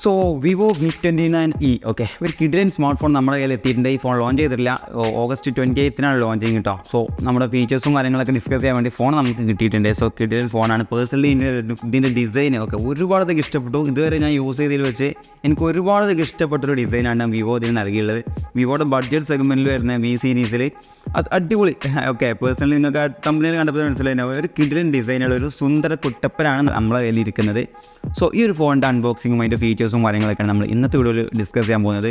So Vivo V29e okay ഒരു കിഡിലൻ smart phone നമ്മുടെ കയ്യിൽ എത്തിയിട്ടുണ്ട്. ഈ ഫോൺ ലോഞ്ച് ചെയ്തിട്ടില്ല, August 28 ലോഞ്ചിങ് കേട്ടോ. സോ നമ്മുടെ ഫീച്ചേഴ്സും കാര്യങ്ങളൊക്കെ ഡിസ്കസ് ചെയ്യാൻ വേണ്ടി ഫോൺ നമുക്ക് കിട്ടിയിട്ടുണ്ട്. സോ കിഡിലൻ ഫോണാണ്. പേഴ്സണലി ഇതിൻ്റെ ഡിസൈൻ ഒക്കെ ഒരുപാടൊക്കെ ഇഷ്ടപ്പെട്ടു. ഇതുവരെ ഞാൻ യൂസ് ചെയ്തതിൽ വെച്ച് എനിക്ക് ഒരുപാടൊക്കെ ഇഷ്ടപ്പെട്ടൊരു ഡിസൈനാണ് വിവോ ഇതിന് നൽകിയുള്ളത്. വിവോയുടെ ബഡ്ജറ്റ് സെഗ്മെൻറ്റിൽ വരുന്ന വി സീരീസിൽ അത് അടിപൊളി. ഓക്കെ, പേഴ്സണലി നിങ്ങൾക്ക് കമ്പനിയിൽ കണ്ടപ്പോൾ മനസ്സിലായി ഒരു കിഡിലൻ ഡിസൈനുള്ള ഒരു സുന്ദര കുട്ടപ്പനാണ് നമ്മളെ കയ്യിൽ ഇരിക്കുന്നത്. സോ ഈ ഒരു ഫോണിൻ്റെ അൺബോക്സിങ്ങും അതിൻ്റെ ഫീച്ചേഴ്സും കാര്യങ്ങളൊക്കെയാണ് നമ്മൾ ഇന്നത്തെ വീഡിയോയിൽ ഡിസ്കസ് ചെയ്യാൻ പോകുന്നത്.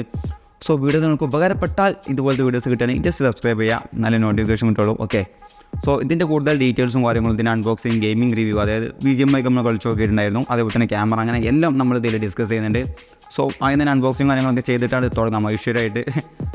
സോ വീഡിയോ നിങ്ങൾക്ക് ഉപകാരപ്പെട്ടാൽ ഇതുപോലത്തെ വീഡിയോസ് കിട്ടുകയാണെങ്കിൽ ജസ്റ്റ് സബ്സ്ക്രൈബ് ചെയ്യുക, നല്ല നോട്ടിഫിക്കേഷൻ കിട്ടുള്ളൂ. ഓക്കെ, സോ ഇതിൻ്റെ കൂടുതൽ ഡീറ്റെയിൽസും കാര്യങ്ങളും ഇതിൻ്റെ അൺബോക്സിങ്, ഗെയിമിംഗ് റിവ്യൂ, അതായത് VGMI നമ്മൾ കളിച്ച് നോക്കിയിട്ടുണ്ടായിരുന്നു, അതേപോലെ തന്നെ ക്യാമറ, അങ്ങനെ എല്ലാം നമ്മൾ ഇതിൽ ഡിസ്കസ് ചെയ്യുന്നുണ്ട്. സോ അതിന് തന്നെ അൺബോക്സിങ് കാര്യങ്ങളൊക്കെ ചെയ്തിട്ടാണ് തുടങ്ങാം ഐശ്വര്യമായിട്ട്.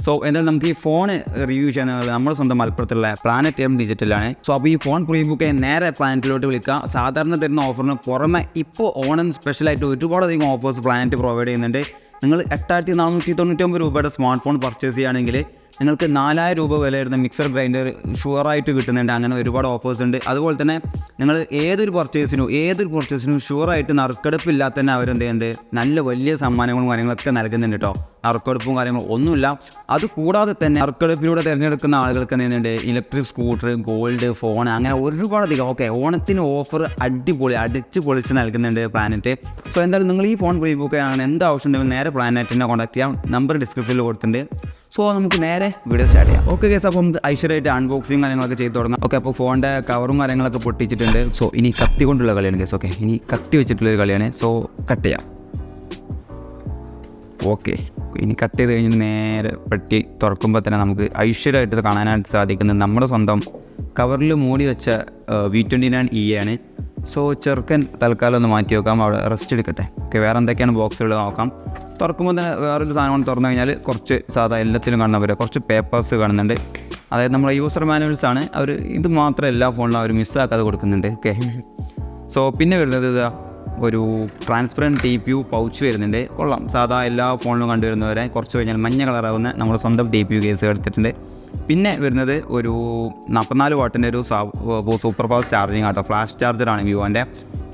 സോ എന്തായാലും നമുക്ക് ഈ ഫോൺ റിവ്യൂ ചെയ്യുന്നത് നമ്മുടെ സ്വന്തം മലപ്പുറത്തുള്ള പ്ലാനറ്റ് M ഡിജിറ്റലാണ്. സോ അപ്പോൾ ഈ ഫോൺ പ്രീ ബുക്ക് നേരെ പ്ലാനറ്റിലോട്ട് വിളിക്കുക. സാധാരണ തരുന്ന ഓഫറിന് പുറമെ ഇപ്പോൾ ഓണം സ്പെഷ്യലായിട്ട് ഒരുപാടധികം ഓഫേഴ്സ് പ്ലാനറ്റ് പ്രൊവൈഡ് ചെയ്യുന്നുണ്ട്. നിങ്ങൾ 8499 രൂപയുടെ സ്മാർട്ട് ഫോൺ പർച്ചേസ് ചെയ്യുകയാണെങ്കിൽ നിങ്ങൾക്ക് 4000 രൂപ വില വരുന്ന മിക്സർ ഗ്രൈൻഡർ ഷുവറായിട്ട് കിട്ടുന്നുണ്ട്. അങ്ങനെ ഒരുപാട് ഓഫേഴ്സ് ഉണ്ട്. അതുപോലെ തന്നെ നിങ്ങൾ ഏതൊരു പർച്ചേസിനും ഷുവറായിട്ട് നറുക്കെടുപ്പില്ലാതെ തന്നെ അവരെന്ത് ചെയ്യുന്നുണ്ട്, നല്ല വലിയ സമ്മാനങ്ങളും കാര്യങ്ങളൊക്കെ നൽകുന്നുണ്ട് കേട്ടോ. നറുക്കെടുപ്പും കാര്യങ്ങളും ഒന്നുമില്ല. അതുകൂടാതെ തന്നെ നറുക്കെടുപ്പിലൂടെ തിരഞ്ഞെടുക്കുന്ന ആളുകൾക്ക് എന്ത് ചെയ്യുന്നുണ്ട്, ഇലക്ട്രിക് സ്കൂട്ടർ, ഗോൾഡ്, ഫോൺ, അങ്ങനെ ഒരുപാടധികം. ഓക്കെ, ഓണത്തിന് ഓഫർ അടിപൊളി അടിച്ച് പൊളിച്ച് നൽകുന്നുണ്ട് പ്ലാനറ്റ്. സോ എന്തായാലും നിങ്ങൾ ഈ ഫോൺ പ്രീ ബുക്ക് ചെയ്യാൻ എന്ത് ആവശ്യം ഉണ്ടെങ്കിലും നേരെ പ്ലാനറ്റിനെ കോൺടാക്ട് ചെയ്യാം. നമ്പർ ഡിസ്ക്രിപ്ഷനിൽ കൊടുത്തിട്ടുണ്ട്. സോ നമുക്ക് നേരെ വീഡിയോ സ്റ്റാർട്ട് ചെയ്യാം. ഓക്കെ ഗൈസ്, അപ്പോൾ നമുക്ക് ഐശ്വര്യമായിട്ട് അൺബോക്സിങ് കാര്യങ്ങളൊക്കെ ചെയ്ത് തുടങ്ങാം. ഓക്കെ, അപ്പോൾ ഫോണിൻ്റെ കവറും കാര്യങ്ങളൊക്കെ പൊട്ടിച്ചിട്ടുണ്ട്. സോ ഇനി കത്തി കൊണ്ടുള്ള കളിയാണ് ഗൈസ്. ഓക്കെ, ഇനി കത്തി വെച്ചിട്ടുള്ളൊരു കളിയാണ്. സോ കട്ട് ചെയ്യാം. ഓക്കെ, ഇനി കട്ട് ചെയ്ത് കഴിഞ്ഞ് നേരെ പെട്ടി തുറക്കുമ്പോൾ തന്നെ നമുക്ക് ഐശ്വര്യമായിട്ട് കാണാനായിട്ട് സാധിക്കുന്നത് നമ്മുടെ സ്വന്തം കവറിൽ മൂടി വെച്ച V29e ആണ്. സോ ചെറുക്കൻ തൽക്കാലം ഒന്ന് മാറ്റി വെക്കാം, അവിടെ റെസ്റ്റ് എടുക്കട്ടെ. ഓക്കെ, വേറെ എന്തൊക്കെയാണ് ബോക്സുകൾ നോക്കാം. തുറക്കുമ്പോൾ തന്നെ വേറൊരു സാധനം തുറന്നു കഴിഞ്ഞാൽ കുറച്ച് സാധാ എല്ലാത്തിലും കാണുന്ന പോലെ കുറച്ച് പേപ്പേഴ്സ് കാണുന്നുണ്ട്. അതായത് നമ്മളെ യൂസർ മാനുവൽസ് ആണ്. അവർ ഇത് മാത്രം എല്ലാ ഫോണിലും അവർ മിസ്സാക്കാതെ കൊടുക്കുന്നുണ്ട്. ഓക്കെ, സോ പിന്നെ വരുന്നത് ഇതാ ഒരു ട്രാൻസ്പെറൻറ്റ് TPU പൗച്ച് വരുന്നുണ്ട്. കൊള്ളാം, സാധാ എല്ലാ ഫോണിലും കണ്ടുവരുന്നവരെ കുറച്ച് കഴിഞ്ഞാൽ മഞ്ഞ കളറാവുന്ന നമ്മുടെ സ്വന്തം TPU കേസ് എടുത്തിട്ടുണ്ട്. പിന്നെ വരുന്നത് ഒരു 44 വാട്ടിൻ്റെ ഒരു സൂപ്പർ ഫാസ്റ്റ് ചാർജിങ് ആട്ടോ. ഫ്ലാഷ് ചാർജറാണ് വിവോൻ്റെ.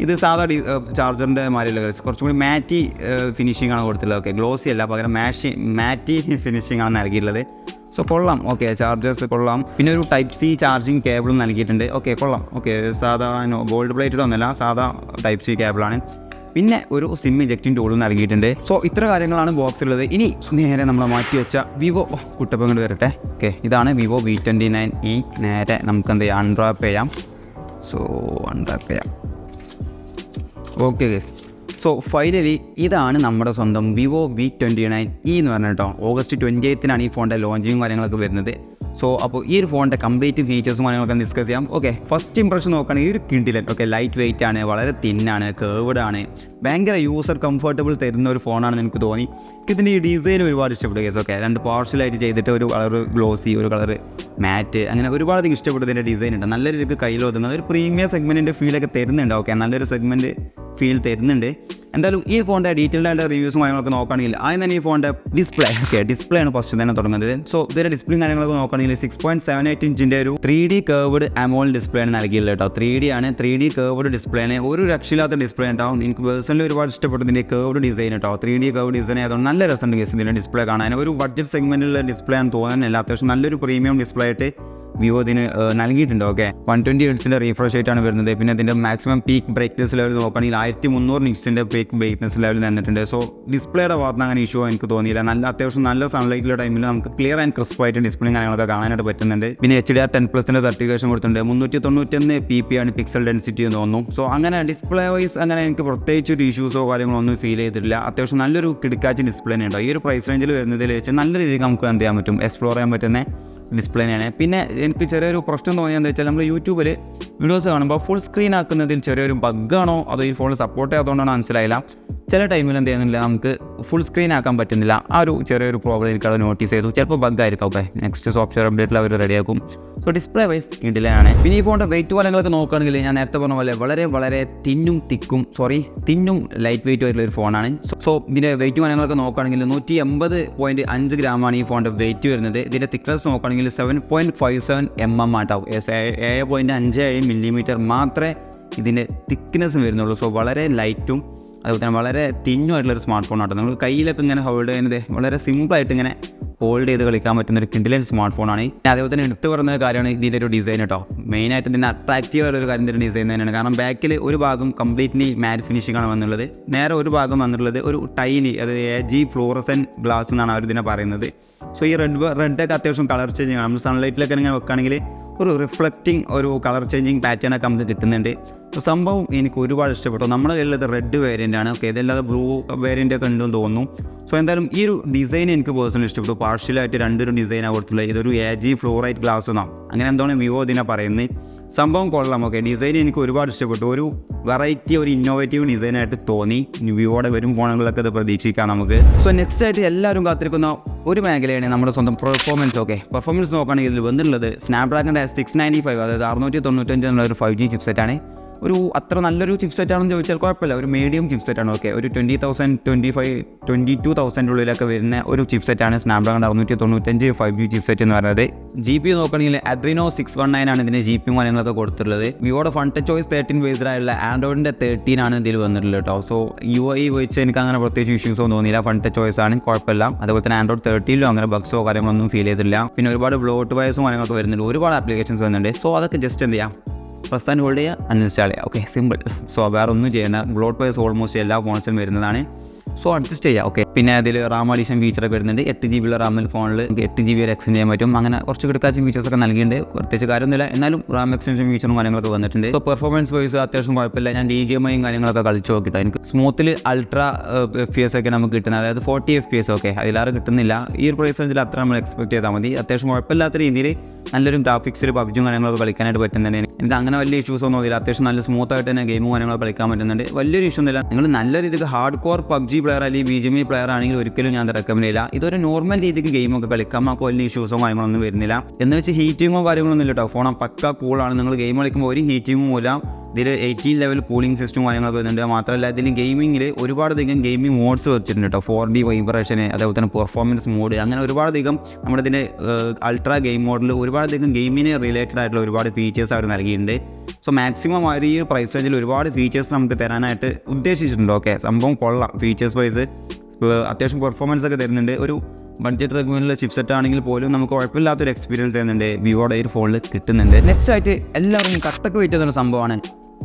ഇത് സാധാ ചാർജറിൻ്റെ മാതിരിയുള്ള കുറച്ചും കൂടി മാറ്റി ഫിനിഷിംഗ് ആണ് കൊടുത്തിട്ടുള്ളത്. ഓക്കെ, ഗ്ലോസി അല്ല, പകരം മാറ്റി ഫിനിഷിംഗ് ആണ് നൽകിയിട്ടുള്ളത്. സോ കൊള്ളാം. ഓക്കെ, ചാർജേഴ്സ് കൊള്ളാം. പിന്നെ ഒരു Type-C ചാർജിങ് കേബിളും നൽകിയിട്ടുണ്ട്. ഓക്കെ, കൊള്ളാം. ഓക്കെ, സാധാ ഗോൾഡ് പ്ലേറ്റഡ് ഒന്നുമല്ല, സാധാ Type-C കേബിളാണ്. പിന്നെ ഒരു സിം ഇജക്റ്റിംഗ് ടൂളും നൽകിയിട്ടുണ്ട്. സോ ഇത്ര കാര്യങ്ങളാണ് ബോക്സിലുള്ളത്. ഇനി നേരെ നമ്മൾ മാറ്റി വെച്ച വിവോ കുട്ടപ്പം കൊണ്ട് വരട്ടെ. ഓക്കെ, ഇതാണ് വിവോ V29e. നേരെ നമുക്ക് എന്ത് ചെയ്യാം, അൺറാപ്പ് ചെയ്യാം. സോ അൺറാപ്പ് ചെയ്യാം. ഓക്കെ ഗൈസ്, സോ ഫൈനലി ഇതാണ് നമ്മുടെ സ്വന്തം വിവോ V29e എന്ന് പറഞ്ഞ കേട്ടോ. August 28 ഈ ഫോണിൻ്റെ ലോഞ്ചിങ്ങും കാര്യങ്ങളൊക്കെ വരുന്നത്. സോ അപ്പോൾ ഈ ഒരു ഫോണിൻ്റെ കംപ്ലീറ്റ് ഫീച്ചേഴ്സും കാര്യങ്ങളൊക്കെ ഡിസ്കസ് ചെയ്യാം. ഓക്കെ, ഫസ്റ്റ് ഇംപ്രഷൻ നോക്കുകയാണെങ്കിൽ ഈ ഒരു കിഡിലൻ. ഓക്കെ, ലൈറ്റ് വെയിറ്റ് ആണ്, വളരെ തിന്നാണ്, കേർവ്ഡ് ആണ്, ഭയങ്കര യൂസർ കംഫർട്ടബിൾ തരുന്ന ഒരു ഫോണാണെന്ന് എനിക്ക് തോന്നി. ഇതിൻ്റെ ഈ ഡിസൈൻ ഒരുപാട് ഇഷ്ടപ്പെട്ടു കേസ്. ഓക്കെ, രണ്ട് പാർഷ്യലായിട്ട് ചെയ്തിട്ട് ഒരു കളർ ഗ്ലോസി, ഒരു കളർ മാറ്റ്, അങ്ങനെ ഒരുപാട് ഇഷ്ടപ്പെട്ടു. ഇതിൻ്റെ ഡിസൈൻ ഉണ്ട്, നല്ല രീതിക്ക് കയ്യിൽ ഒതുങ്ങുന്നത് ഒരു പ്രീമിയം സെഗ്മെൻറ്റിൻ്റെ ഫീലൊക്കെ തരുന്നുണ്ട്. ഓക്കെ, നല്ലൊരു സെഗ്മെൻറ്റ് ഫീൽ തരുന്നുണ്ട്. എന്തായാലും ഈ ഫോണിൻ്റെ ഡീറ്റെയിൽഡ് ആയിട്ട് റിവ്യൂസും കാര്യങ്ങളൊക്കെ നോക്കുകയാണെങ്കിൽ ആദ്യം തന്നെ ഈ ഫോണിൻ്റെ ഡിസ്പ്ലേ. ഓക്കെ, ഡിസ്പ്ലേ ആണ് ഫസ്റ്റ് തന്നെ തുടങ്ങുന്നത്. സോ ഇതിൻ്റെ ഡിസ്പ്ലേയും കാര്യങ്ങളൊക്കെ നോക്കുകയാണെങ്കിൽ 6.78 ഇഞ്ചിൻ്റെ ഒരു 3D കേർവ്ഡ് AMOLED ഡിസ്പ്ലേ ആണ് നൽകിയുള്ളത് കേട്ടോ. 3D ആണ്, 3D കേർവ്ഡ് ഡിസ്പ്ലേ ആണ്. ഒരു രക്ഷയില്ലാത്ത ഡിസ്പ്ലേ ഉണ്ടാവും. എനിക്ക് പേഴ്സണലി ഒരുപാട് ഇഷ്ടപ്പെട്ടു ഇതിൻ്റെ കേർവ്ഡ് ഡിസൈൻ കേട്ടോ. 3D കേർവ്ഡ് ഡിസൈൻ ആയതുകൊണ്ട് നല്ല രസമുണ്ട് കേസ് ഇതിൻ്റെ ഡിസ്പ്ലേ കാണാൻ. ഒരു ബഡ്ജറ്റ് സെഗ്മെൻറ്റിലുള്ള ഡിസ്പ്ലേ ആണെന്ന് തോന്നുന്നില്ല. അത്യാവശ്യം നല്ലൊരു പ്രീമിയം ഡിസ്പ്ലേ ആയിട്ട് വിവോ ഇതിന് നൽകിയിട്ടുണ്ട്. ഓക്കെ, 120 ഹെർട്സിൻ്റെ റീഫ്രഷ് റേറ്റാണ് വരുന്നത്. പിന്നെ ഇതിൻ്റെ മാക്സിമം പീക്ക് ബ്രൈറ്റ്നസ് ലെവൽ നോക്കുകയാണെങ്കിൽ 1300 നിറ്റ്സിൻ്റെ പീക്ക് ബ്രൈറ്റ്നസ് ലെവൽ തന്നിട്ടുണ്ട്. സോ ഡിസ്പ്ലേയുടെ ഭാഗത്ത് അങ്ങനെ ഇഷ്യൂ എനിക്ക് തോന്നിയില്ല. അത്യാവശ്യം നല്ല സൺലൈറ്റിലുള്ള ടൈമിൽ നമുക്ക് ക്ലിയർ ആൻഡ് ക്രിസ്പ് ആയിട്ട് ഡിസ്പ്ലേയും കാര്യങ്ങളൊക്കെ കാണാനായിട്ട് പറ്റുന്നുണ്ട്. പിന്നെ HDR10+ൻ്റെ സർട്ടിഫിക്കേഷൻ കൊടുത്തിട്ടുണ്ട്. 391 pp ആണ് പിക്സൽ ഡെൻസിറ്റി എന്ന് തോന്നുന്നു. സോ അങ്ങനെ ഡിസ്പ്ലേ വൈസ് അങ്ങനെ എനിക്ക് പ്രത്യേകിച്ച് ഒരു ഇഷ്യൂസോ കാര്യങ്ങളോ ഒന്നും ഫീൽ ചെയ്തിട്ടില്ല. അത്യാവശ്യം നല്ലൊരു കിടക്കാച്ച ഡിസ്പ്ലേ ഉണ്ടോ. ഈ ഒരു പ്രൈസ് റേഞ്ചിൽ വരുന്നതിൽ വെച്ച് നല്ല രീതിക്ക് നമുക്ക് എന്ത് ചെയ്യാൻ പറ്റും, എക്സ്പ്ലോർ ചെയ്യാൻ പറ്റുന്ന ഡിസ്പ്ലേയാണ്. പിന്നെ എനിക്ക് ചെറിയൊരു പ്രശ്നം തോന്നിയെന്ന് വെച്ചാൽ നമ്മൾ യൂട്യൂബിൽ വീഡിയോസ് കാണുമ്പോൾ ഫുൾ സ്ക്രീൻ ആക്കുന്നതിൽ ചെറിയൊരു ബഗ്ഗാണോ അതോ ഈ ഫോൺ സപ്പോർട്ട് ചെയ്യാത്തതുകൊണ്ടാണോ മനസ്സിലായില്ല. ചില ടൈമിൽ എന്ത് ചെയ്യുന്നില്ല, നമുക്ക് ഫുൾ സ്ക്രീൻ ആക്കാൻ പറ്റുന്നില്ല. ആ ഒരു ചെറിയൊരു പ്രോബ്ലം എനിക്കത് നോട്ടീസ് ചെയ്തു. ചിലപ്പോൾ ബഗ്ഗായിരിക്കും. ഓക്കെ, നെക്സ്റ്റ് സോഫ്റ്റ്വെയർ അപ്ഡേറ്റിൽ അവർ റെഡിയാക്കും. സോ ഡിസ്പ്ലേ വൈസ് കിഡിലാണ്. പിന്നെ ഈ ഫോണിൻ്റെ വെയിറ്റ് കാര്യങ്ങളൊക്കെ നോക്കുകയാണെങ്കിൽ ഞാൻ നേരത്തെ പറഞ്ഞ പോലെ വളരെ തിന്നും ലൈറ്റ് വെയിറ്റ് ആയിട്ടുള്ള ഒരു ഫോണാണ്. സോ ഇതിൻ്റെ വെയിറ്റ് കാര്യങ്ങളൊക്കെ നോക്കുകയാണെങ്കിൽ 180.5 ഗ്രാമാണ് ഈ ഫോണിൻ്റെ വെയിറ്റ് വരുന്നത്. ഇതിൻ്റെ തിക്നെസ് നോക്കുകയാണെങ്കിൽ 7.57 mm ആട്ടോ. 7.57 mm മാത്രമേ ഇതിൻ്റെ തിക്നെസ് വരുന്നുള്ളൂ. സോ വളരെ ലൈറ്റും അതുപോലെ തന്നെ വളരെ തിന്നുമായിട്ടുള്ളൊരു സ്മാർട്ട് ഫോൺ ആട്ടോ. നമുക്ക് കയ്യിലൊക്കെ ഇങ്ങനെ ഹോൾഡ് ചെയ്യുന്നത് വളരെ സിമ്പിളായിട്ട് ഇങ്ങനെ ഹോൾഡ് ചെയ്ത് കളിക്കാൻ പറ്റുന്ന ഒരു കിഡിലൻ സ്മാർട്ട് ഫോണാണ്. അതേപോലെ തന്നെ എടുത്തു പറയുന്ന ഒരു കാര്യമാണ് ഇതിൻ്റെ ഒരു ഡിസൈൻ കേട്ടോ. മെയിനായിട്ട് ഇതിൻ്റെ അട്രാക്റ്റീവ് ആയിട്ടുള്ള കാര്യം ഇതിൻ്റെ ഡിസൈൻ തന്നെയാണ്. കാരണം ബാക്കിൽ ഒരു ഭാഗം കംപ്ലീറ്റ്ലി മാറ്റ് ഫിനിഷിംഗ് ആണ് വന്നുള്ളത്, നേരെ ഒരു ഭാഗം വന്നിട്ടുള്ളത് ഒരു ടൈനി അത് AG ഫ്ലോറസൻ ഗ്ലാസ് എന്നാണ് അവർ ഇതിനെ പറയുന്നത്. സോ ഈ റെഡൊക്കെ അത്യാവശ്യം കളർ ചേഞ്ചിങ് ആണ്. നമ്മൾ സൺലൈറ്റിലൊക്കെ ഇങ്ങനെ വെക്കുകയാണെങ്കിൽ ഒരു റിഫ്ലക്റ്റിംഗ് ഒരു കളർ ചേഞ്ചിങ് പാറ്റേണൊക്കെ നമുക്ക് കിട്ടുന്നുണ്ട്. സോ സംഭവം എനിക്ക് ഒരുപാട് ഇഷ്ടപ്പെട്ടു. നമ്മുടെ കയ്യിലുള്ളത് റെഡ് വേരിയൻ്റ് ആണ്. ഓക്കെ, ഇതല്ലാതെ ബ്ലൂ വേരിയൻ്റ് ഒക്കെ ഉണ്ടെന്ന് തോന്നുന്നു. സോ എന്തായാലും ഈ ഒരു ഡിസൈൻ എനിക്ക് പേഴ്സണലി ഇഷ്ടപ്പെട്ടു. പാർഷ്യലായിട്ട് രണ്ടൊരു ഡിസൈനാണ് കൊടുത്തുള്ളത്. ഇതൊരു AG ഫ്ലോറൈറ്റ് ഗ്ലാസ് എന്നാണ് അങ്ങനെ എന്താണ് വിവോ ഇതിനെ പറയുന്നത്. സംഭവം കൊള്ളാം. ഓക്കെ, ഡിസൈൻ എനിക്ക് ഒരുപാട് ഇഷ്ടപ്പെട്ടു. ഒരു വെറൈറ്റി ഒരു ഇന്നോവേറ്റീവ് ഡിസൈനായിട്ട് തോന്നി. വിവോയുടെ വരും ഫോണുകളൊക്കെ ഇത് പ്രതീക്ഷിക്കാം നമുക്ക്. സോ നെക്സ്റ്റ് ആയിട്ട് എല്ലാവരും കാത്തിരിക്കുന്ന ഒരു മേഖലയാണ് നമ്മുടെ സ്വന്തം പെർഫോമൻസ്. ഓക്കെ, പെർഫോമൻസ് നോക്കുകയാണെങ്കിൽ ഇതിൽ വന്നിട്ടുള്ളത് സ്നാപ്ഡ്രാഗണിൻ്റെ 695 അതായത് 695 എന്നുള്ള ഒരു 5G ചിപ്സെറ്റാണ്. ഒരു അത്ര നല്ലൊരു ചിപ്സെറ്റ് ആണെന്ന് ചോദിച്ചാൽ കുഴപ്പമില്ല, ഒരു മീഡിയം ചിപ്സെറ്റാണ്. ഓക്കെ, ഒരു 20,000 22,000 ഉള്ളിലൊക്കെ വരുന്ന ഒരു ചിപ്സെറ്റാണ് സ്നാപ്ഡ്രാഗൺ 695 5G ചിപ്സെറ്റ് എന്ന് പറയുന്നത്. GPU നോക്കുകയാണെങ്കിൽ Adreno 619 ആണ് ഇതിൻ്റെ GPU കാര്യങ്ങളൊക്കെ കൊടുത്തിട്ടുള്ളത്. വിവോയുടെ ഫൺ ടച്ച് OS 13 ബേസ്ഡ് ആയിട്ടുള്ള ആൻഡ്രോയിഡിൻ്റെ 13 ആണ് ഇതിൽ വന്നിട്ടുള്ളത് കേട്ടോ. സോ UI വെച്ച് എനിക്ക് അങ്ങനെ പ്രത്യേകിച്ച് ഇഷ്യൂസോ തോന്നിയില്ല. ഫൺ ടച്ച് OS ആണ്, കുഴപ്പമില്ല. അതുപോലെ തന്നെ ആൻഡ്രോയിഡ് 13 അങ്ങനെ ബഗ്സോ കാര്യങ്ങളൊന്നും ഫീൽ ചെയ്തില്ല. പിന്നെ ഒരുപാട് ബ്ലോട്ട് വയസ്സും കാര്യങ്ങളൊക്കെ വരുന്നുണ്ട്, ഒരുപാട് ആപ്ലിക്കേഷൻസ് വരുന്നുണ്ട്. സോ അതൊക്കെ ജസ്റ്റ് എന്ത് ചെയ്യാം, പ്രസ് ആൻഡ് ഹോൾഡ് ചെയ്യുക, അൺഇൻസ്റ്റാൾ ചെയ്യുക. Okay, simple. സോ വേറെ ഒന്നും ചെയ്യുന്ന ബ്ലോട്ട് വൈസ് ഓൾമോസ്റ്റ് എല്ലാ ഫോൺസിലും വരുന്നതാണ്. സോ അഡ്ജസ്റ്റ് ചെയ്യുക. ഓക്കെ, പിന്നെ അതിൽ റാം അഡീഷൻ ഫീച്ചറൊക്കെ വരുന്നുണ്ട്. 8GB റാമിൽ ഫോണിൽ 8GB വരെ എക്സ്റ്റെൻഡ് ചെയ്യാൻ പറ്റും. അങ്ങനെ കുറച്ച് കിടക്കാച്ച ഫീച്ചേഴ്സൊക്കെ നൽകിയിട്ടുണ്ട്. പ്രത്യേകിച്ച് കാര്യമൊന്നുമില്ല, എന്നാലും റാം എക്സ്റ്റൻഷൻ ഫീച്ചറും കാര്യങ്ങളൊക്കെ വന്നിട്ടുണ്ട്. സോ പെർഫോമൻസ് വൈസ് അത്യാവശ്യം കുഴപ്പമില്ല. ഞാൻ DJMയും കാര്യങ്ങളൊക്കെ കളിച്ച് നോക്കിയിട്ട് എനിക്ക് സ്മൂത്തിൽ അൾട്രാ FPS ഒക്കെ നമുക്ക് കിട്ടുന്നത്, അതായത് 40 FPS. ഓക്കെ, അതിലാറ് കിട്ടുന്നില്ല. ഈ ഒരു പ്രൈസ് റേഞ്ചിൽ അത്ര നമ്മൾ എക്സ്പെക്ട് ചെയ്താൽ മതി. അത്യാവശ്യം കുഴപ്പമില്ലാത്ത രീതിയിൽ നല്ലൊരു ഗ്രാഫിക്സിൽ പബ്ജിയും കാര്യങ്ങളൊക്കെ കളിക്കാനായിട്ട് പറ്റുന്നുണ്ട്. എനിക്ക് അങ്ങനെ വലിയ ഇഷ്യൂസ് ഒന്നും ഇല്ല. അത്യാവശ്യം നല്ല സ്മൂത്തായിട്ട് തന്നെ ഗെയിമും കാര്യങ്ങളൊക്കെ കളിക്കാൻ പറ്റുന്നുണ്ട്. വലിയൊരു ഇഷ്യൂ ഒന്നുമില്ല. നിങ്ങൾ നല്ല രീതിക്ക് ഹാർഡ് കോർ പബ്ജി പ്ലെയർ അല്ലെങ്കിൽ BGMI പ്ലെയർ ആണെങ്കിൽ ഒരിക്കലും ഞാൻ റെക്കമെൻഡ് ചെയ്യില്ല. ഇതൊരു നോർമൽ രീതിക്ക് ഗെയിമൊക്കെ കളിക്കാം, നമുക്ക് വലിയ ഇഷ്യൂസോ കാര്യങ്ങളൊന്നും വരുന്നില്ല. എന്ന് വെച്ച് ഹീറ്റിങ്ങോ കാര്യങ്ങളൊന്നും ഇല്ല കേട്ടോ. ഫോൺ പക്ക കൂളാണ്. നിങ്ങൾ ഗെയിം കളിക്കുമ്പോൾ ഒരു ഹീറ്റിങ്ങും ഇല്ല. ഇതിൽ 18 ലെവൽ കൂളിംഗ് സിസ്റ്റം കാര്യങ്ങളൊക്കെ വരുന്നുണ്ട്. മാത്രമല്ല ഇതിൽ ഗെയിമിങ്ങിൽ ഒരുപാടധികം ഗെയിമിംഗ് മോഡ്സ് വെച്ചിട്ടുണ്ട് കേട്ടോ. 4D വൈബ്രേഷന്, അതേപോലെ തന്നെ പെർഫോമൻസ് മോഡ്, അങ്ങനെ ഒരുപാടധികം നമ്മുടെ ഇതിൻ്റെ അൾട്രാ ഗെയിം മോഡിൽ ഒരുപാടധികം ഗെയിമിന് റിലേറ്റഡ് ആയിട്ടുള്ള ഒരുപാട് ഫീച്ചേഴ്സ് അവർ നൽകിയിട്ടുണ്ട്. സോ മാക്സിമം ആ ഒരു പ്രൈസ് റേഞ്ചിൽ ഒരുപാട് ഫീച്ചേഴ്സ് നമുക്ക് തരാനായിട്ട് ഉദ്ദേശിച്ചിട്ടുണ്ട്. ഓക്കെ, സംഭവം കൊള്ളാം. ഫീച്ചേഴ്സ് വൈസ് അത്യാവശ്യം പെർഫോമൻസ് ഒക്കെ തരുന്നുണ്ട്. ഒരു ബഡ്ജറ്റ് റെഗ്യൂണിലെ ചിപ്സെറ്റ് ആണെങ്കിൽ പോലും നമുക്ക് കുഴപ്പമില്ലാത്തൊരു എക്സ്പീരിയൻസ് തരുന്നുണ്ട് വിവോയുടെ ഈ ഫോണിൽ കിട്ടുന്നുണ്ട്. നെക്സ്റ്റ് ആയിട്ട് എല്ലാവരും കട്ടക്ക് വെയിറ്റ് ചെയ്യുന്ന സംഭവമാണ്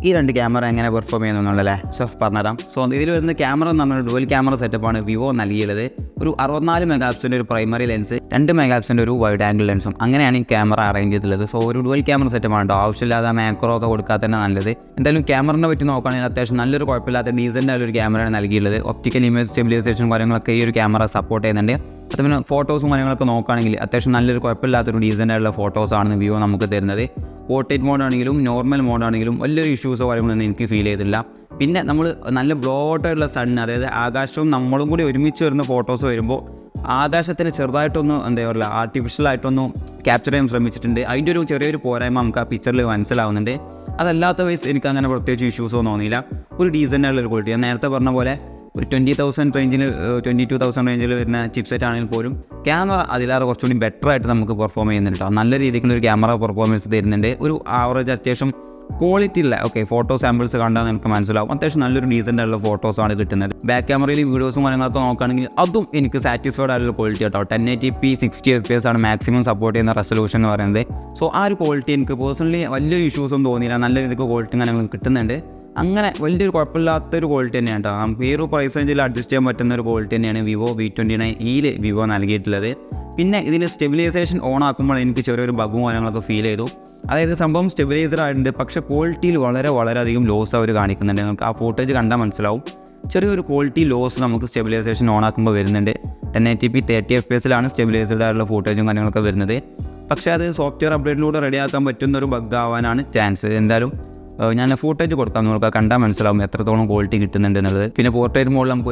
ഈ രണ്ട് ക്യാമറ എങ്ങനെ പെർഫോം ചെയ്യുന്നുള്ളല്ലേ. സോ പറഞ്ഞുതരാം. സോ ഇതിൽ വരുന്ന ക്യാമറ എന്ന് പറഞ്ഞാൽ ഡുവൽ ക്യാമറ സെറ്റപ്പാണ് വിവോ നൽകിയുള്ളത്. ഒരു 64 മെഗാപിക്സലിൻ്റെ ഒരു പ്രൈമറി ലെൻസ്, 2 മെഗാപിക്സലിൻ്റെ ഒരു വൈഡ് ആംഗിൾ ലെൻസും, അങ്ങനെയാണ് ഈ ക്യാമറ അറേഞ്ച് ചെയ്തിട്ടുള്ളത്. സോ ഒരു ഡുവൽ ക്യാമറ സെറ്റപ്പാണ് കേട്ടോ. ആവശ്യമില്ലാതെ മാക്രോ ഒക്കെ കൊടുക്കാതെ തന്നെ നല്ലത്. എന്തായാലും ക്യാമറിനെ പറ്റി നോക്കുകയാണെങ്കിൽ അത്യാവശ്യം നല്ലൊരു കുഴപ്പമില്ലാത്ത ഡീസൻ്റ് ആയൊരു ക്യാമറയാണ് നൽകിയുള്ളത്. ഒപ്റ്റിക്കൽ ഇമേജ് സ്റ്റെബിലൈസേഷൻ കാര്യങ്ങളൊക്കെ ഈ ഒരു ക്യാമറ സപ്പോർട്ട് ചെയ്യുന്നുണ്ട്. അത് പിന്നെ ഫോട്ടോസും കാര്യങ്ങളൊക്കെ നോക്കുകയാണെങ്കിൽ അത്യാവശ്യം നല്ലൊരു കുഴപ്പമില്ലാത്തൊരു ഡീസൻ്റ് ആയിട്ടുള്ള ഫോട്ടോസാണ് വിവോ നമുക്ക് തരുന്നത്. പോർട്രേറ്റ് മോഡാണെങ്കിലും നോർമൽ മോഡാണെങ്കിലും വലിയൊരു ഇഷ്യൂസോ കാര്യങ്ങളൊന്നും എനിക്ക് ഫീൽ ചെയ്തില്ല. പിന്നെ നമ്മൾ നല്ല ബ്ലോട്ടായിട്ടുള്ള സണ്ണ്, അതായത് ആകാശവും നമ്മളും കൂടി ഒരുമിച്ച് വരുന്ന ഫോട്ടോസ് വരുമ്പോൾ ആകാശത്തിന് ചെറുതായിട്ടൊന്ന് എന്താ പറയുക ആർട്ടിഫിഷ്യലായിട്ടൊന്ന് ക്യാപ്ചർ ചെയ്യാൻ ശ്രമിച്ചിട്ടുണ്ട്. അതിൻ്റെ ഒരു ചെറിയൊരു പോരായ്മ നമുക്ക് ആ പിക്ചറിൽ മനസ്സിലാവുന്നുണ്ട്. അതല്ലാത്ത വൈസ് എനിക്ക് അങ്ങനെ പ്രത്യേകിച്ച് ഇഷ്യൂസോ തോന്നിയില്ല. ഒരു ഡീസൻ്റ് ആയിട്ടുള്ള ഒരു ക്വാളിറ്റി. ഞാൻ നേരത്തെ പറഞ്ഞ പോലെ ഒരു 20,000 റേഞ്ചിൽ 22,000 റേഞ്ചിൽ വരുന്ന ചിപ്സെറ്റ് ആണെങ്കിൽ പോലും ക്യാമറ അതിലേറെ കുറച്ചുകൂടി ബെറ്റർ ആയിട്ട് നമുക്ക് പെർഫോം ചെയ്യുന്നുണ്ട് കേട്ടോ. നല്ല രീതിക്കുള്ളൊരു ക്യാമറ പെർഫോമൻസ് തരുന്നുണ്ട്. ഒരു ആവറേജ് അത്യാവശ്യം ക്വാളിറ്റി ഇല്ല. ഓക്കെ, ഫോട്ടോ സാമ്പിൾസ് കണ്ടാൽ നമുക്ക് മനസ്സിലാവും. അത്യാവശ്യം നല്ലൊരു ഡീസൻ്റ് ആയിട്ടുള്ള ഫോട്ടോസാണ് കിട്ടുന്നത്. ബാക്ക് ക്യാമറയിൽ വീഡിയോസും കാര്യങ്ങളൊക്കെ നോക്കുകയാണെങ്കിൽ അതും എനിക്ക് സാറ്റിസ്ഫൈഡ് ആയിട്ടുള്ള ക്വാളിറ്റി കേട്ടോ. 1080p 60 FPS ആണ് മാക്സിമം സപ്പോർട്ട് ചെയ്യുന്ന റെസൊല്യൂഷൻ എന്ന് പറയുന്നത്. സോ ആ ഒരു ക്വാളിറ്റി എനിക്ക് പേഴ്സണലി വലിയൊരു ഇഷ്യൂസൊന്നും തോന്നിയില്ല. നല്ല രീതിക്ക് ക്വാളിറ്റി കാര്യങ്ങൾ കിട്ടുന്നുണ്ട്. അങ്ങനെ വലിയൊരു കുഴപ്പമില്ലാത്തൊരു ക്വാളിറ്റി തന്നെയാണ് കേട്ടോ. നമുക്ക് ഈ ഒരു പ്രൈസ് റേഞ്ചിൽ അഡ്ജസ്റ്റ് ചെയ്യാൻ പറ്റുന്ന ഒരു ക്വാളിറ്റി തന്നെയാണ് വിവോ V29e വിവോ നൽകിയിട്ടുള്ളത്. പിന്നെ ഇതിൽ സ്റ്റെബിലൈസേഷൻ ഓൺ ആക്കുമ്പോൾ എനിക്ക് ചെറിയൊരു ബഗും കാര്യങ്ങളൊക്കെ ഫീൽ ചെയ്തു. അതായത് സംഭവം സ്റ്റെബിലൈസർ ആയിട്ടുണ്ട്, പക്ഷേ ക്വാളിറ്റിയിൽ വളരെയധികം ലോസ് അവർ കാണിക്കുന്നുണ്ട്. നമുക്ക് ആ ഫുട്ടേജ് കണ്ടാൽ മനസ്സിലാവും. ചെറിയൊരു ക്വാളിറ്റി ലോസ് നമുക്ക് സ്റ്റെബിലൈസേഷൻ ഓൺ ആക്കുമ്പോൾ വരുന്നുണ്ട്. 1080p 30 FPS സ്റ്റെബിലൈസ്ഡ് ആയിട്ടുള്ള ഫുട്ടേജും കാര്യങ്ങളൊക്കെ വരുന്നത്. പക്ഷേ അത് സോഫ്റ്റ്വെയർ അപ്ഡേറ്റിലൂടെ റെഡിയാക്കാൻ പറ്റുന്ന ഒരു ബഗ് ആവാനാണ് ചാൻസ്. എന്തായാലും ഞാൻ ഫുട്ടേജ് കൊടുക്കാൻ നോക്കുക, കണ്ടാൽ മനസ്സിലാവും എത്രത്തോളം ക്വാളിറ്റി കിട്ടുന്നുണ്ട് എന്നുള്ളത്. പിന്നെ പോർട്രേറ്റ് മോഡിൽ നമുക്ക്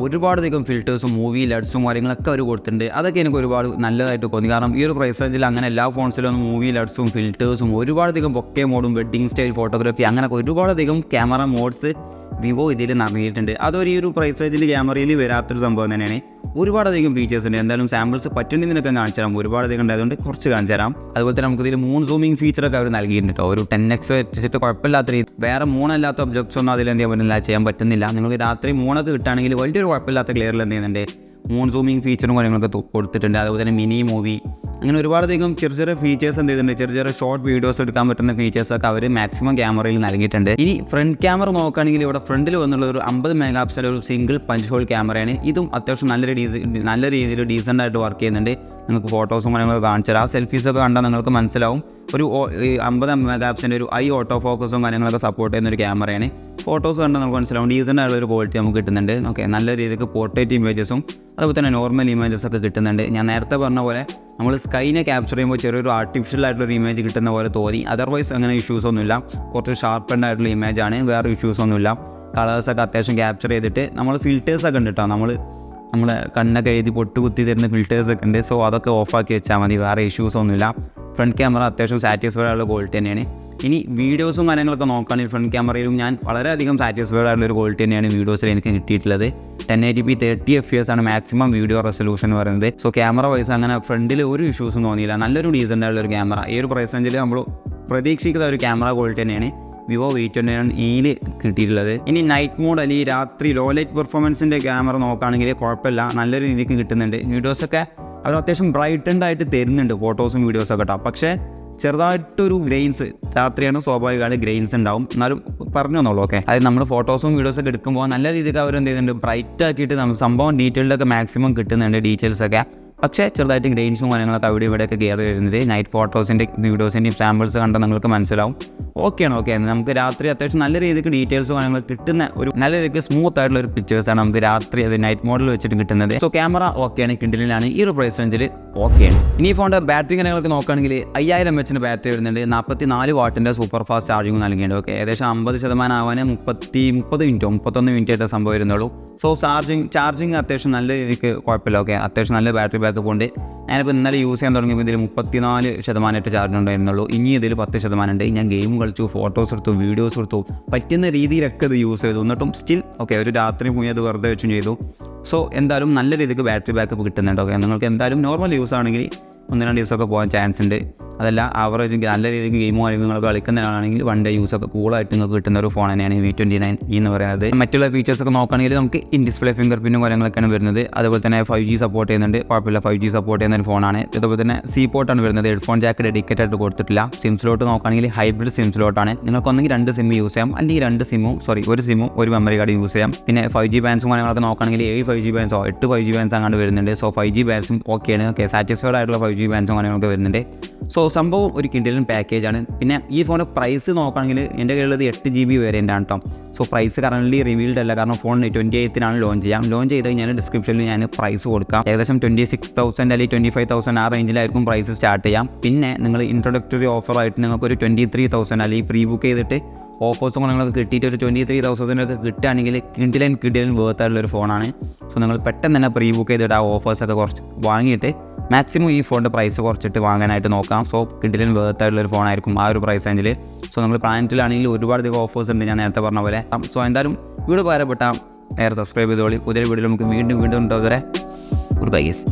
ഒരുപാടധികം ഫിൽറ്റേഴ്സും മൂവി ലഡ്സും കാര്യങ്ങളൊക്കെ അവർ കൊടുത്തിട്ടുണ്ട്. അതൊക്കെ എനിക്ക് ഒരുപാട് നല്ലതായിട്ട് തോന്നി. കാരണം ഈ ഒരു പ്രൈസ് റേഞ്ചിൽ അങ്ങനെ എല്ലാ ഫോൺസിലും മൂവി ലഡ്സും ഫിൽറ്റേഴ്സും ഒരുപാടധികം ബൊക്കെ മോഡും വെഡ്ഡിങ് സ്റ്റൈൽ ഫോട്ടോഗ്രാഫി അങ്ങനെ ഒരുപാടധികം ക്യാമറ മോഡ്സ് വിവോ ഇതിൽ നിറങ്ങിയിട്ടുണ്ട്. അതൊരു ഈ ഒരു പ്രൈസ് റേഞ്ചിൽ ക്യാമറയിൽ വരാത്തൊരു സംഭവം തന്നെയാണ്. ഒരുപാടധികം ഫീച്ചേഴ്സ് ഉണ്ട്. എന്തായാലും സാമ്പിൾസ് പറ്റുന്നതിനൊക്കെ കാണിച്ചു തരാം. ഒരുപാടധികം ഉണ്ട്, അതുകൊണ്ട് കുറച്ച് കാണിച്ചു തരാം. അതുപോലെ തന്നെ നമുക്കിതിൽ 3 സൂമിങ് ഫീച്ചറൊക്കെ അവർ നൽകിയിട്ടുണ്ട് കേട്ടോ. ഒരു 10x വെച്ചിട്ട് കുഴപ്പമില്ലാത്ത രീതി. വേറെ 3 അല്ലാത്ത ഒബ്ജക്ട്സ് ഒന്നും അതിൽ എന്ത് ചെയ്യാൻ പറ്റുന്നില്ല. നിങ്ങൾക്ക് രാത്രി 3 കിട്ടുകയാണെങ്കിൽ വലിയൊരു കുഴപ്പമില്ലാത്ത ക്ലിയറിൽ എന്ത് ചെയ്യുന്നുണ്ട്, 3 സൂമിങ് ഫീച്ചറും കാര്യങ്ങളൊക്കെ കൊടുത്തിട്ടുണ്ട്. അതുപോലെ തന്നെ മിനി മൂവി, അങ്ങനെ ഒരുപാടധികം ചെറിയ ഫീച്ചേഴ്സ് എന്ത് ചെയ്തിട്ടുണ്ട്. ചെറിയ ഷോർട്ട് വീഡിയോസ് എടുക്കാൻ പറ്റുന്ന ഫീച്ചേഴ്സൊക്കെ അവർ മാക്സിമം ക്യാമറയിൽ നൽകിയിട്ടുണ്ട്. ഇനി ഫ്രണ്ട് ക്യാമറ നോക്കുകയാണെങ്കിൽ ഇവിടെ ഫ്രണ്ടിൽ വന്നുള്ള ഒരു 50 മെഗാ പിക്സൽ ഒരു സിംഗിൾ പഞ്ച് ഹോൾ ക്യാമറയാണ്. ഇതും അത്യാവശ്യം നല്ല രീതിയിൽ ഡീസൻ്റ് ആയിട്ട് വർക്ക് ചെയ്യുന്നുണ്ട്. നിങ്ങൾക്ക് ഫോട്ടോസും കാര്യങ്ങളൊക്കെ കാണിച്ചു തരാം. സെൽഫീസൊക്കെ കണ്ടാൽ നിങ്ങൾക്ക് മനസ്സിലാവും. ഒരു 50 മെഗാ പിക്സലിൻ്റെ ഒരു ഐ ഓട്ടോ ഫോക്കസും കാര്യങ്ങളൊക്കെ സപ്പോർട്ട് ചെയ്യുന്ന ഒരു ക്യാമറയാണ്. ഫോട്ടോസ് കണ്ടാൽ നമുക്ക് മനസ്സിലാവും ഡീസൻ്റ് ആയിട്ടുള്ള ഒരു ക്വാളിറ്റി നമുക്ക് കിട്ടുന്നുണ്ട്. ഓക്കെ, നല്ല രീതിക്ക് പോർട്രേറ്റ് ഇമേജസും അതുപോലെ തന്നെ നോർമൽ ഇമേജസ് ഒക്കെ കിട്ടുന്നുണ്ട്. ഞാൻ നേരത്തെ പറഞ്ഞ പോലെ നമ്മൾ സ്കൈനെ ക്യാപ്ചർ ചെയ്യുമ്പോൾ ചെറിയൊരു ആർട്ടിഫിഷ്യൽ ആയിട്ടുള്ളൊരു ഇമേജ് കിട്ടുന്ന പോലെ തോന്നി. അതർവൈസ് അങ്ങനെ ഇഷ്യൂസ് ഒന്നുമില്ല. കുറച്ച് ഷാർപ്പൻഡ് ആയിട്ടുള്ള ഇമേജാണ്, വേറെ ഇഷ്യൂസ് ഒന്നുമില്ല. കളേഴ്സൊക്കെ അത്യാവശ്യം ക്യാപ്ചർ ചെയ്തിട്ട് നമ്മൾ ഫിൽറ്റേഴ്സൊക്കെ ഉണ്ട് കേട്ടോ. നമ്മളെ കണ്ണൊക്കെ എഴുതി പൊട്ട് കുത്തി തരുന്ന ഫിൽറ്റേഴ്സൊക്കെ ഉണ്ട്. സോ അതൊക്കെ ഓഫാക്കി വെച്ചാൽ മതി, വേറെ ഇഷ്യൂസ് ഒന്നുമില്ല. ഫ്രണ്ട് ക്യാമറ അത്യാവശ്യം സാറ്റിസ്ഫൈഡ് ആയിട്ടുള്ള ക്വാളിറ്റി തന്നെയാണ്. ഇനി വീഡിയോസും കാര്യങ്ങളൊക്കെ നോക്കുകയാണെങ്കിൽ ഫ്രണ്ട് ക്യാമറയിലും ഞാൻ വളരെയധികം സാറ്റിസ്ഫൈഡ് ആയിട്ടുള്ളൊരു ക്വാളിറ്റി തന്നെയാണ് വീഡിയോസിൽ എനിക്ക് കിട്ടിയിട്ടുള്ളത്. 1080p 30 FPS ആണ് മാക്സിമം വീഡിയോ റെസൊല്യൂഷൻ എന്ന് പറയുന്നത്. സോ ക്യാമറ വൈസ് അങ്ങനെ ഫ്രണ്ടിൽ ഒരു ഇഷ്യൂസും തോന്നിയില്ല. നല്ലൊരു ഡീസൻ്റ് ആയിട്ടുള്ളൊരു ക്യാമറ. ഈ ഒരു പ്രൈസ് റേഞ്ചിൽ നമ്മൾ പ്രതീക്ഷിക്കുന്ന ഒരു ക്യാമറ ക്വാളിറ്റി തന്നെയാണ് വിവോ V29e കിട്ടിയിട്ടുള്ളത്. ഇനി നൈറ്റ് മോഡ് അല്ലെങ്കിൽ രാത്രി ലോ ലൈറ്റ് പെർഫോമൻസിൻ്റെ ക്യാമറ നോക്കുകയാണെങ്കിൽ കുഴപ്പമില്ല, നല്ലൊരു രീതിക്ക് കിട്ടുന്നുണ്ട്. വീഡിയോസൊക്കെ അവർ അത്യാവശ്യം ബ്രൈറ്റൻഡ് ആയിട്ട് തരുന്നുണ്ട്, ഫോട്ടോസും വീഡിയോസൊക്കെ കേട്ടോ. പക്ഷേ ചെറുതായിട്ടൊരു ഗ്രെയിൻസ്, രാത്രിയാണ് സ്വാഭാവികമായിട്ട് ഗ്രെയിൻസ് ഉണ്ടാവും, എന്നാലും പറഞ്ഞു തന്നോളൂ. ഓക്കെ, അത് നമ്മൾ ഫോട്ടോസും വീഡിയോസൊക്കെ എടുക്കുമ്പോൾ നല്ല രീതിക്ക് അവർ എന്ത് ചെയ്യുന്നുണ്ട്, ബ്രൈറ്റ് ആക്കിയിട്ട് നമുക്ക് സംഭവം ഡീറ്റെയിൽഡൊക്കെ മാക്സിമം കിട്ടുന്നുണ്ട്, ഡീറ്റെയിൽസൊക്കെ. പക്ഷേ ചെറുതായിട്ട് ഗ്രെയിൻസും കാര്യങ്ങളൊക്കെ അവിടെ ഇവിടെയൊക്കെ കയറി വരുന്നത് നൈറ്റ് ഫോട്ടോസിൻ്റെ വീഡിയോസിൻ്റെയും സാമ്പിൾസ് കണ്ടാൽ നിങ്ങൾക്ക് മനസ്സിലാവും. ഓക്കെ നമുക്ക് രാത്രി അത്യാവശ്യം നല്ല രീതിക്ക് ഡീറ്റെയിൽസും കാര്യങ്ങൾ കിട്ടുന്ന ഒരു നല്ല രീതിക്ക് സ്മൂത്ത് ആയിട്ടുള്ള ഒരു പിക്ചേഴ്സാണ് നമുക്ക് രാത്രി അത് നൈറ്റ് മോഡിൽ വെച്ചിട്ട് കിട്ടുന്നത്. സോ ക്യാമറ ഓക്കെയാണ്, കിഡിലാണ്. ഈ ഒരു പ്രൈസ് റേഞ്ചിൽ ഓക്കെയാണ്. ഇനി ഈ ഫോണിൻ്റെ ബാറ്ററി കാര്യങ്ങളൊക്കെ നോക്കുകയാണെങ്കിൽ 5000 mAh ബാറ്ററി വരുന്നുണ്ട്. 44 വാട്ടിൻ്റെ സൂപ്പർ ഫാസ്റ്റ് ചാർജിങ് നൽകിയിട്ടുണ്ട്. ഓക്കെ, ഏകദേശം 50% ആവാൻ 31 മിനിറ്റ് ആയിട്ട് സംഭവം വരുന്നുള്ളൂ. സോ ചാർജിങ് അത്യാവശ്യം നല്ല രീതിക്ക് കുഴപ്പമില്ല. ഓക്കെ, അത്യാവശ്യം നല്ല ബാറ്ററി ബാക്കപ്പ് ഉണ്ട്. ഞാനിപ്പോൾ ഇന്നലെ യൂസ് ചെയ്യാൻ തുടങ്ങിയപ്പോൾ ഇതിൽ 34% ചാർജ് ഉണ്ടായിരുന്നുള്ളൂ. ഇനി ഇതിൽ 10% ഉണ്ട്. ഞാൻ ഗെയിം കളിച്ചു, ഫോട്ടോസ് എടുത്തു, വീഡിയോസ് എടുത്തു, പറ്റുന്ന രീതിയിലൊക്കെ ഇത് യൂസ് ചെയ്തു. എന്നിട്ടും സ്റ്റിൽ ഓക്കെ, ഒരു രാത്രി മുഴുവൻ അത് വെറുതെ വെച്ചും ചെയ്തു. സോ എന്തായാലും നല്ല രീതിക്ക് ബാറ്ററി ബാക്കപ്പ് കിട്ടുന്നുണ്ട്. ഓക്കെ, നിങ്ങൾക്ക് എന്തായാലും നോർമൽ യൂസ് ആണെങ്കിൽ 1-2 ദിവസമൊക്കെ പോകാൻ ചാൻസ് ഉണ്ട്. അതല്ല ആവറേജ് നല്ല രീതിക്ക് ഗെയിമോ കാര്യങ്ങളൊക്കെ കളിക്കുന്നതാണെങ്കിൽ 1 ഡേ യൂസൊക്കെ കൂളായിട്ട് നിങ്ങൾക്ക് കിട്ടുന്ന ഒരു ഫോൺ തന്നെയാണ് V29e എന്ന് പറയുന്നത്. മറ്റുള്ള ഫീച്ചേഴ്സൊക്കെ നോക്കുകയാണെങ്കിൽ നമുക്ക് ഇൻ ഡിസ്പ്ലേ ഫിംഗർ പ്രിൻറ്റും കാര്യങ്ങളൊക്കെയാണ് വരുന്നത്. അതുപോലെ തന്നെ 5G സപ്പോർട്ട് ചെയ്യുന്നുണ്ട്, കുഴപ്പമില്ല, 5G സപ്പോർട്ട് ചെയ്യുന്ന ഒരു ഫോണാണ്. അതുപോലെ തന്നെ സി പോർട്ടാണ് വരുന്നത്. ഹെഡ്ഫോൺ ജാക്ക് ഡെഡിക്കേറ്റ് ആയിട്ട് കൊടുത്തിട്ടില്ല. സിം സ്ലോട്ട് നോക്കുകയാണെങ്കിൽ ഹൈബ്രിഡ് സിം സ്ലോട്ടാണ്. നിങ്ങൾക്കൊന്നെങ്കിൽ 2 സിം യൂസ് ചെയ്യാം, അല്ലെങ്കിൽ ഒരു സിമ്മും ഒരു മെമ്മറി കാർഡ് യൂസ് ചെയ്യാം. പിന്നെ 5G ബാൻസും കാര്യങ്ങളൊക്കെ നോക്കുകയാണെങ്കിൽ 7 5G ബാൻസോ 8 5G ബാൻസ് അങ്ങാണ്ട് വരുന്നുണ്ട്. സോ 5G ബാൻസും ഓക്കെയാണ്. ഓക്കെ, സാറ്റിസ്ഫൈഡ് ആയിട്ടുള്ള 5G ബാൻസും കാര്യങ്ങളൊക്കെ വരുന്നുണ്ട്. സോ സംഭവം ഒരു കിഡിലൻ പാക്കേജാണ്. പിന്നെ ഈ ഫോണിൻ്റെ പ്രൈസ് നോക്കുകയാണെങ്കിൽ എൻ്റെ കയ്യിലുള്ളത് 8GB വേരിയൻ്റ് ആണ് കേട്ടോ. സോ പ്രൈസ് കറൻ്റ് റിവീൽഡ് അല്ല, കാരണം ഫോൺ 28th ലോഞ്ച് ചെയ്ത് കഴിഞ്ഞാൽ ഡിസ്ക്രിപ്ഷനിൽ ഞാൻ പ്രൈസ് കൊടുക്കാം. ഏകദേശം 26,000 അല്ലെങ്കിൽ 25,000 ആ റേഞ്ചിലായിരിക്കും പ്രൈസ് സ്റ്റാർട്ട് ചെയ്യാം. പിന്നെ നിങ്ങൾ ഇൻട്രൊഡക്ടറി ഓഫറായിട്ട് നിങ്ങൾക്കൊരു 23,000 അല്ലെങ്കിൽ പ്രീ ബുക്ക് ചെയ്തിട്ട് ഓഫേഴ്സും നിങ്ങൾക്ക് കിട്ടിയിട്ട് ഒരു 23,000 കിട്ടുകയാണെങ്കിൽ കിഡിലൻ വേർത്ത് ആയിട്ടുള്ളൊരു ഫോണാണ്. സോ നിങ്ങൾ പെട്ടെന്ന് തന്നെ പ്രീ ബുക്ക് ചെയ്തിട്ട് ആ ഓഫേഴ്സൊക്കെ കുറച്ച് വാങ്ങിയിട്ട് മാക്സിമം ഈ ഫോണിൻ്റെ പ്രൈസ് കുറച്ചിട്ട് വാങ്ങാനായിട്ട് നോക്കാം. സോ കിഡിലൻ വേർത്ത് ആയിട്ടുള്ളൊരു ഫോണായിരിക്കും ആ ഒരു പ്രൈസ് റേഞ്ചിൽ. സോ നമ്മൾ പ്ലാനറ്റിലാണെങ്കിൽ ഒരുപാട് ഓഫേഴ്സ് ഉണ്ട്, ഞാൻ നേരത്തെ പറഞ്ഞ പോലെ. സോ എന്തായാലും വീഡിയോ ഉപകാരപ്പെട്ടാൽ നേരെ സബ്സ്ക്രൈബ് ചെയ്തോളി. പുതിയ വീഡിയോയിൽ നമുക്ക് വീണ്ടും ഉണ്ടാവുന്നവരെ ഗുഡ് ബൈ ഗൈസ്.